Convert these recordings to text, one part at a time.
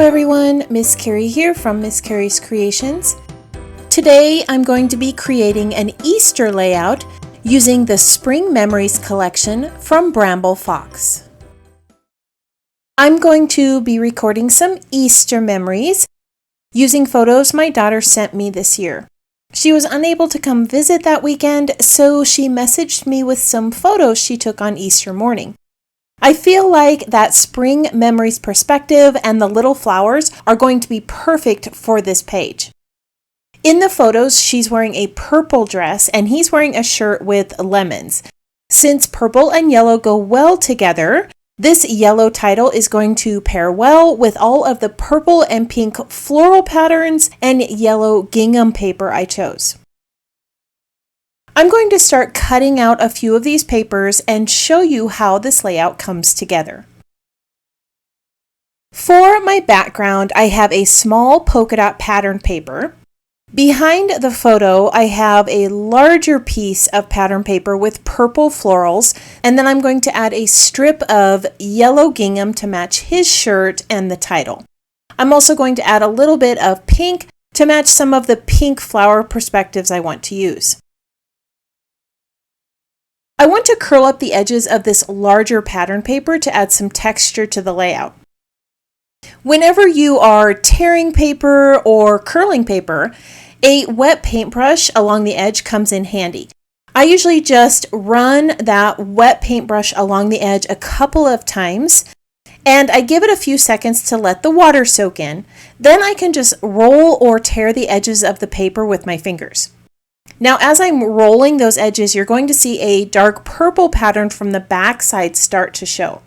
everyone, Miss Carrie here from Miss Carrie's Creations. Today I'm going to be creating an Easter layout using the Spring Memories collection from Bramble Fox. I'm going to be recording some Easter memories using photos my daughter sent me this year. She was unable to come visit that weekend, so she messaged me with some photos she took on Easter morning. I feel like that spring memories perspective and the little flowers are going to be perfect for this page. In the photos, she's wearing a purple dress and he's wearing a shirt with lemons. Since purple and yellow go well together, this yellow title is going to pair well with all of the purple and pink floral patterns and yellow gingham paper I chose. I'm going to start cutting out a few of these papers and show you how this layout comes together. For my background, I have a small polka dot pattern paper. Behind the photo, I have a larger piece of pattern paper with purple florals, and then I'm going to add a strip of yellow gingham to match his shirt and the title. I'm also going to add a little bit of pink to match some of the pink flower perspectives I want to use. I want to curl up the edges of this larger pattern paper to add some texture to the layout. Whenever you are tearing paper or curling paper, a wet paintbrush along the edge comes in handy. I usually just run that wet paintbrush along the edge a couple of times, and I give it a few seconds to let the water soak in. Then I can just roll or tear the edges of the paper with my fingers. Now, as I'm rolling those edges, you're going to see a dark purple pattern from the back side start to show.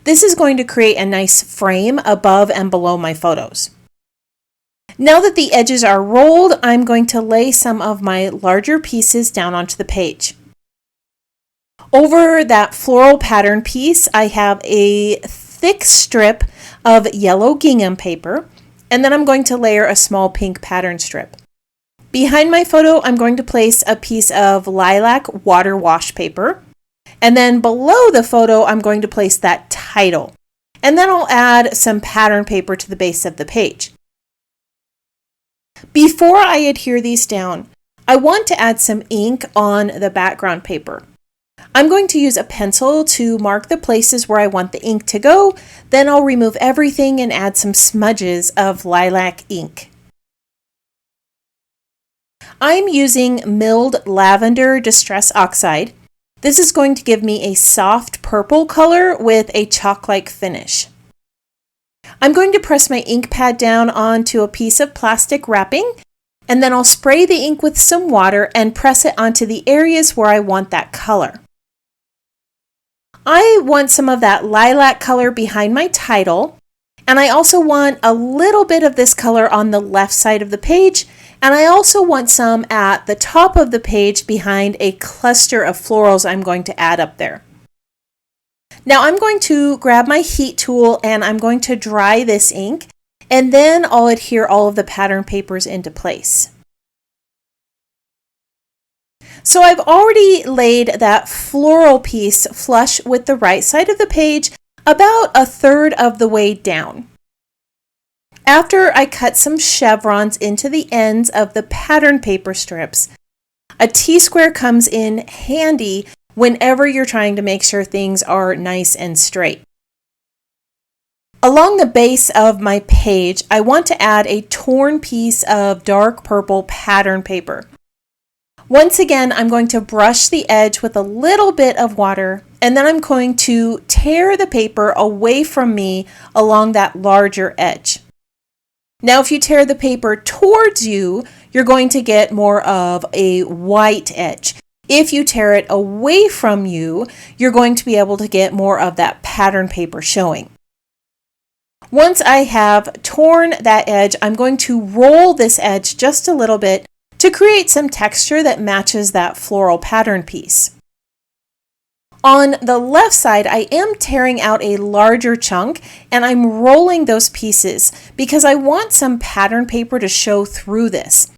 This is going to create a nice frame above and below my photos. Now that the edges are rolled, I'm going to lay some of my larger pieces down onto the page. Over that floral pattern piece, I have a thick strip of yellow gingham paper, and then I'm going to layer a small pink pattern strip. Behind my photo, I'm going to place a piece of lilac water wash paper. And then below the photo, I'm going to place that title. And then I'll add some pattern paper to the base of the page. Before I adhere these down, I want to add some ink on the background paper. I'm going to use a pencil to mark the places where I want the ink to go. Then I'll remove everything and add some smudges of lilac ink. I'm using milled lavender distress oxide. This is going to give me a soft purple color with a chalk-like finish. I'm going to press my ink pad down onto a piece of plastic wrapping, and then I'll spray the ink with some water and press it onto the areas where I want that color. I want some of that lilac color behind my title, and I also want a little bit of this color on the left side of the page, and I also want some at the top of the page behind a cluster of florals I'm going to add up there. Now I'm going to grab my heat tool and I'm going to dry this ink, and then I'll adhere all of the pattern papers into place. So I've already laid that floral piece flush with the right side of the page about a third of the way down. After I cut some chevrons into the ends of the pattern paper strips, a T-square comes in handy whenever you're trying to make sure things are nice and straight. Along the base of my page, I want to add a torn piece of dark purple pattern paper. Once again, I'm going to brush the edge with a little bit of water, and then I'm going to tear the paper away from me along that larger edge. Now, if you tear the paper towards you, you're going to get more of a white edge. If you tear it away from you, you're going to be able to get more of that pattern paper showing. Once I have torn that edge, I'm going to roll this edge just a little bit to create some texture that matches that floral pattern piece. On the left side, I am tearing out a larger chunk and I'm rolling those pieces because I want some pattern paper to show through this.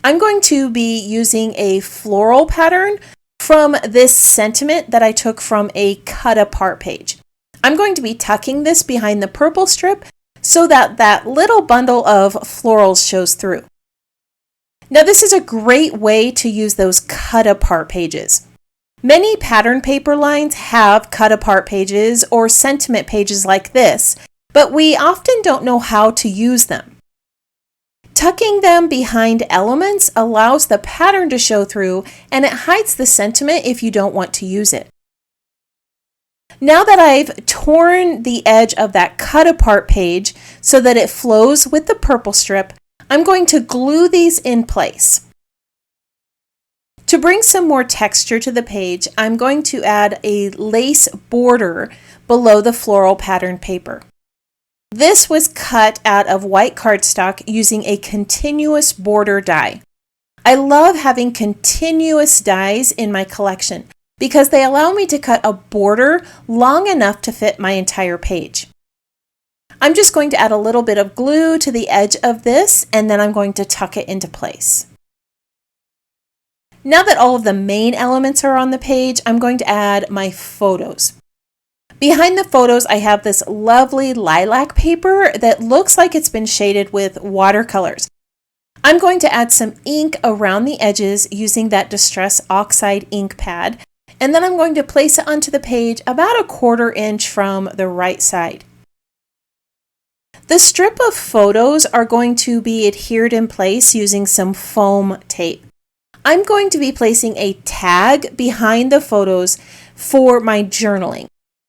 I'm going to be using a floral pattern from this sentiment that I took from a cut apart page. I'm going to be tucking this behind the purple strip so that that little bundle of florals shows through. Now this is a great way to use those cut apart pages. Many pattern paper lines have cut apart pages or sentiment pages like this, but we often don't know how to use them. Tucking them behind elements allows the pattern to show through, and it hides the sentiment if you don't want to use it. Now that I've torn the edge of that cut apart page so that it flows with the purple strip, I'm going to glue these in place. To bring some more texture to the page, I'm going to add a lace border below the floral pattern paper. This was cut out of white cardstock using a continuous border die. I love having continuous dies in my collection because they allow me to cut a border long enough to fit my entire page. I'm just going to add a little bit of glue to the edge of this, and then I'm going to tuck it into place. Now that all of the main elements are on the page, I'm going to add my photos. Behind the photos, I have this lovely lilac paper that looks like it's been shaded with watercolors. I'm going to add some ink around the edges using that Distress Oxide ink pad, and then I'm going to place it onto the page about 1/4 inch from the right side. The strip of photos are going to be adhered in place using some foam tape. I'm going to be placing a tag behind the photos for my journaling.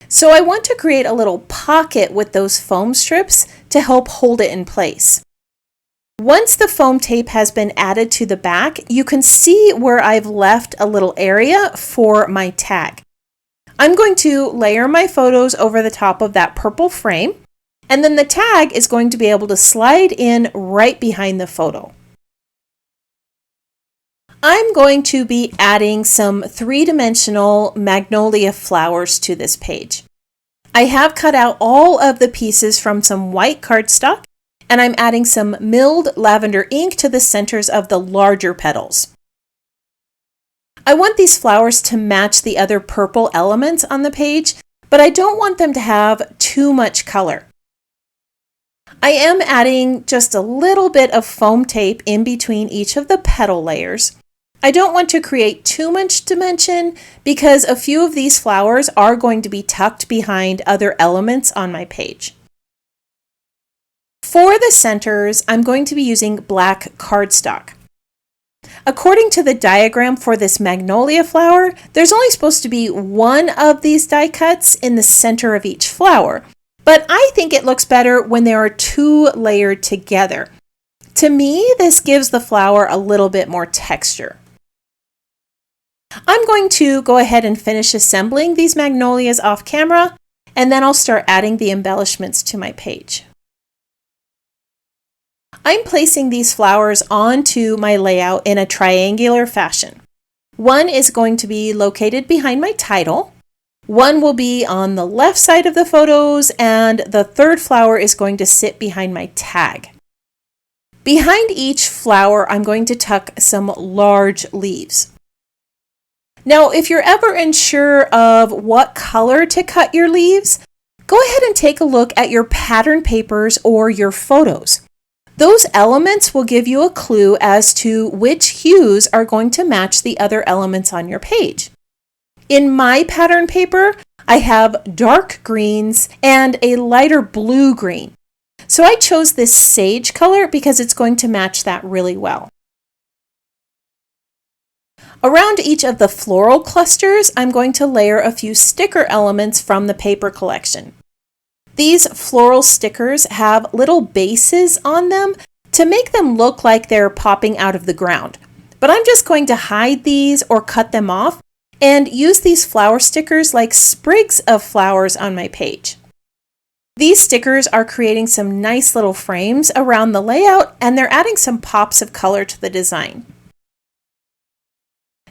So I want to create a little pocket with those foam strips to help hold it in place. Once the foam tape has been added to the back, you can see where I've left a little area for my tag. I'm going to layer my photos over the top of that purple frame, and then the tag is going to be able to slide in right behind the photo. I'm going to be adding some 3-dimensional Magnolia Flowers to this page. I have cut out all of the pieces from some white cardstock, and I'm adding some milled lavender ink to the centers of the larger petals. I want these flowers to match the other purple elements on the page, but I don't want them to have too much color. I am adding just a little bit of foam tape in between each of the petal layers. I don't want to create too much dimension because a few of these flowers are going to be tucked behind other elements on my page. For the centers, I'm going to be using black cardstock. According to the diagram for this magnolia flower, there's only supposed to be one of these die cuts in the center of each flower, but I think it looks better when there are 2 layered together. To me, this gives the flower a little bit more texture. I'm going to go ahead and finish assembling these magnolias off camera, and then I'll start adding the embellishments to my page. I'm placing these flowers onto my layout in a triangular fashion. One is going to be located behind my title, one will be on the left side of the photos, and the third flower is going to sit behind my tag. Behind each flower, I'm going to tuck some large leaves. Now, if you're ever unsure of what color to cut your leaves, go ahead and take a look at your pattern papers or your photos. Those elements will give you a clue as to which hues are going to match the other elements on your page. In my pattern paper, I have dark greens and a lighter blue green. So I chose this sage color because it's going to match that really well. Around each of the floral clusters, I'm going to layer a few sticker elements from the paper collection. These floral stickers have little bases on them to make them look like they're popping out of the ground. But I'm just going to hide these or cut them off and use these flower stickers like sprigs of flowers on my page. These stickers are creating some nice little frames around the layout, and they're adding some pops of color to the design.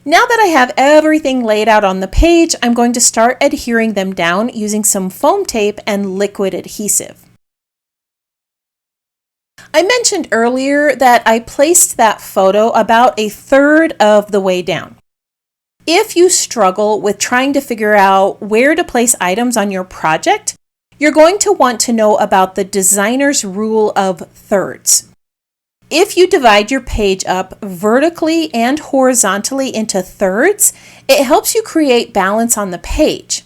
Now that I have everything laid out on the page, I'm going to start adhering them down using some foam tape and liquid adhesive. I mentioned earlier that I placed that photo about 1/3 of the way down. If you struggle with trying to figure out where to place items on your project, you're going to want to know about the designer's rule of thirds. If you divide your page up vertically and horizontally into thirds, it helps you create balance on the page.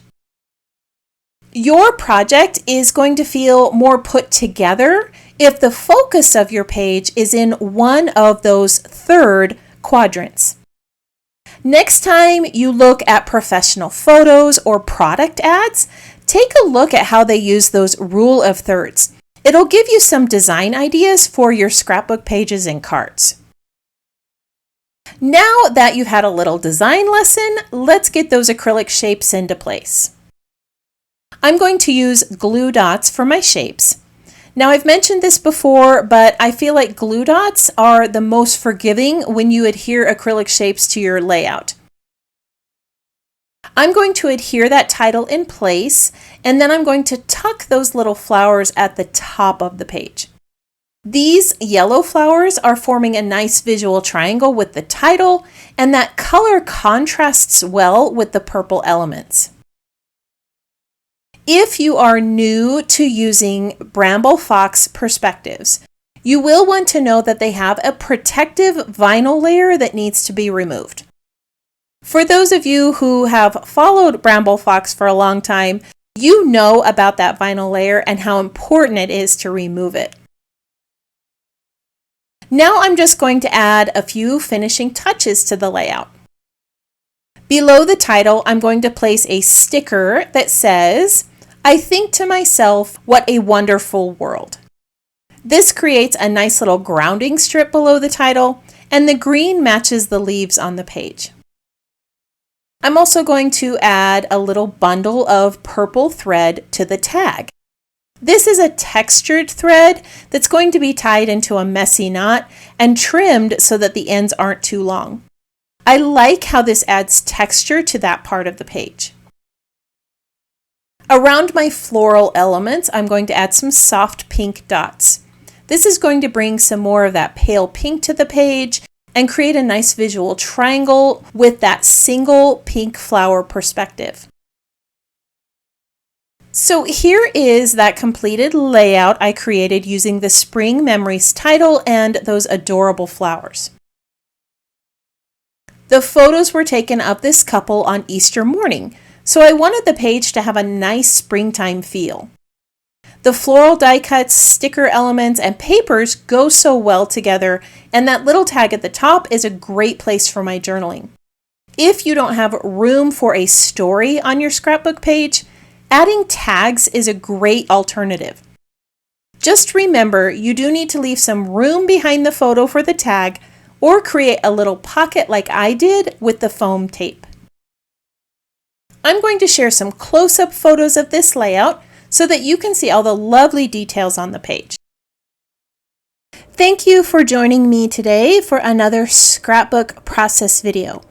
Your project is going to feel more put together if the focus of your page is in one of those third quadrants. Next time you look at professional photos or product ads, take a look at how they use those rule of thirds. It'll give you some design ideas for your scrapbook pages and cards. Now that you've had a little design lesson, let's get those acrylic shapes into place. I'm going to use glue dots for my shapes. Now, I've mentioned this before, but I feel like glue dots are the most forgiving when you adhere acrylic shapes to your layout. I'm going to adhere that title in place, and then I'm going to tuck those little flowers at the top of the page. These yellow flowers are forming a nice visual triangle with the title, and that color contrasts well with the purple elements. If you are new to using Bramble Fox perspectives, you will want to know that they have a protective vinyl layer that needs to be removed. For those of you who have followed Bramble Fox for a long time, you know about that vinyl layer and how important it is to remove it. Now I'm just going to add a few finishing touches to the layout. Below the title, I'm going to place a sticker that says, "I think to myself, what a wonderful world." This creates a nice little grounding strip below the title, and the green matches the leaves on the page. I'm also going to add a little bundle of purple thread to the tag. This is a textured thread that's going to be tied into a messy knot and trimmed so that the ends aren't too long. I like how this adds texture to that part of the page. Around my floral elements, I'm going to add some soft pink dots. This is going to bring some more of that pale pink to the page and create a nice visual triangle with that single pink flower perspective. So here is that completed layout I created using the Spring Memories title and those adorable flowers. The photos were taken of this couple on Easter morning, so I wanted the page to have a nice springtime feel. The floral die cuts, sticker elements, and papers go so well together, and that little tag at the top is a great place for my journaling. If you don't have room for a story on your scrapbook page, adding tags is a great alternative. Just remember, you do need to leave some room behind the photo for the tag, or create a little pocket like I did with the foam tape. I'm going to share some close-up photos of this layout so that you can see all the lovely details on the page. Thank you for joining me today for another scrapbook process video.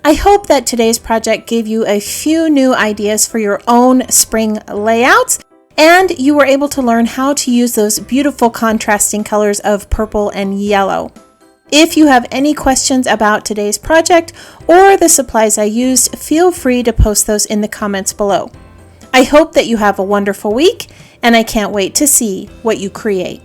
I hope that today's project gave you a few new ideas for your own spring layouts, and you were able to learn how to use those beautiful contrasting colors of purple and yellow. If you have any questions about today's project or the supplies I used, feel free to post those in the comments below. I hope that you have a wonderful week, and I can't wait to see what you create.